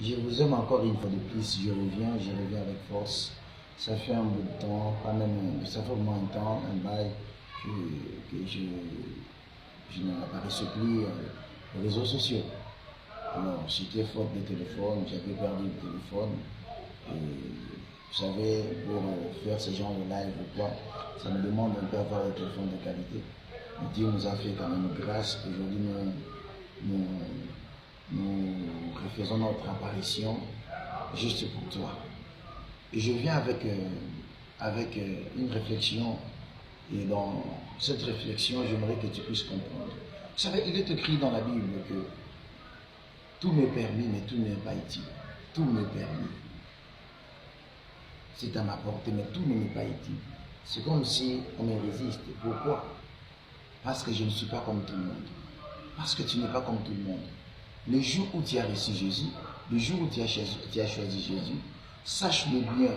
Je vous aime encore une fois de plus, je reviens avec force. Ça fait un bout de temps, pas même, ça fait au moins un temps, un bail que je n'apparaissais plus aux réseaux sociaux. Alors, j'étais faute de téléphone, j'avais perdu le téléphone. Et vous savez, pour faire ce genre de live ou quoi, ça me demande un peu d'avoir un téléphone de qualité. Mais Dieu nous a fait quand même grâce. Aujourd'hui, nous refaisons notre apparition juste pour toi. Et je viens avec une réflexion. Et dans cette réflexion, j'aimerais que tu puisses comprendre. Vous savez, il est écrit dans la Bible que tout m'est permis, mais tout n'est pas utile. Tout m'est permis. C'est à ma portée, mais tout ne m'est pas utile. C'est comme si on me résiste. Pourquoi? Parce que je ne suis pas comme tout le monde. Parce que tu n'es pas comme tout le monde. Le jour où tu as reçu Jésus, le jour où tu as choisi Jésus, sache-le bien,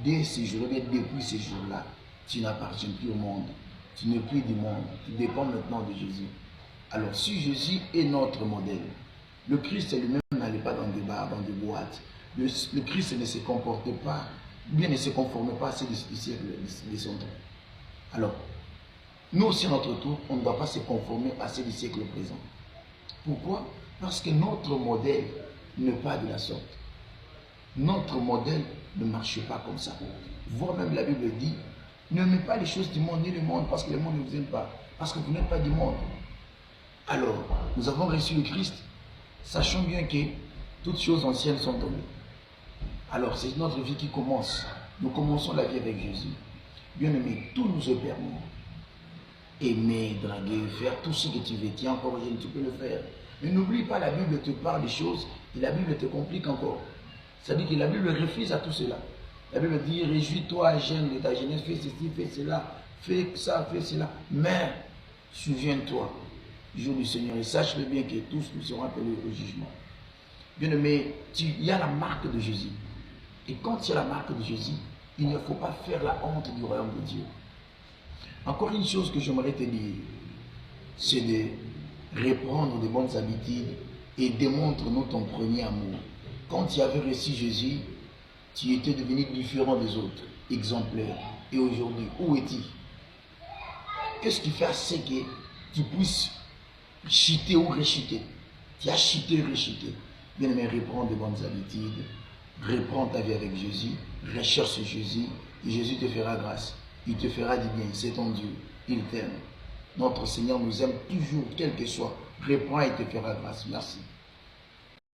dès ce jour, depuis ce jour-là, tu n'appartiens plus au monde. Tu n'es plus du monde. Tu dépends maintenant de Jésus. Alors, si Jésus est notre modèle, le Christ lui-même n'allait pas dans des bars, dans des boîtes. Le Christ ne se comportait pas, bien ne se conformait pas à ceux du siècle de son temps. Alors, nous aussi, à notre tour, on ne doit pas se conformer à ceux du siècle présent. Pourquoi? Parce que notre modèle n'est pas de la sorte. Notre modèle ne marche pas comme ça. Voire même la Bible dit, n'aimez pas les choses du monde ni le monde parce que le monde ne vous aime pas. Parce que vous n'êtes pas du monde. Alors, nous avons reçu le Christ. Sachons bien que toutes choses anciennes sont tombées. Alors, c'est notre vie qui commence. Nous commençons la vie avec Jésus. Bien aimé, tout nous est permis. Aimer, draguer, faire tout ce que tu veux. Tu es encore jeune, tu peux le faire. Mais n'oublie pas, la Bible te parle des choses et la Bible te complique encore. C'est-à-dire que la Bible refuse à tout cela. La Bible dit, réjouis-toi, jeune de ta jeunesse, fais ceci, fais cela, fais ça, fais cela. Mais, souviens-toi, jour du Seigneur, et sache-le bien que tous nous serons appelés au jugement. Bien aimé, il y a la marque de Jésus. Et quand il y a la marque de Jésus, il ne faut pas faire la honte du royaume de Dieu. Encore une chose que j'aimerais te dire, c'est de reprendre de bonnes habitudes et démontre-nous ton premier amour. Quand tu avais reçu Jésus, tu étais devenu différent des autres, exemplaire. Et aujourd'hui, où es-tu? Qu'est-ce qui fait assez que tu puisses chuter ou rechuter? Tu as chuté, rechuté. Bien aimé, reprends de bonnes habitudes, reprends ta vie avec Jésus, recherche Jésus, et Jésus te fera grâce. Il te fera du bien, c'est ton Dieu, il t'aime. Notre Seigneur nous aime toujours, quel que soit. Reprends et te fera grâce. Merci.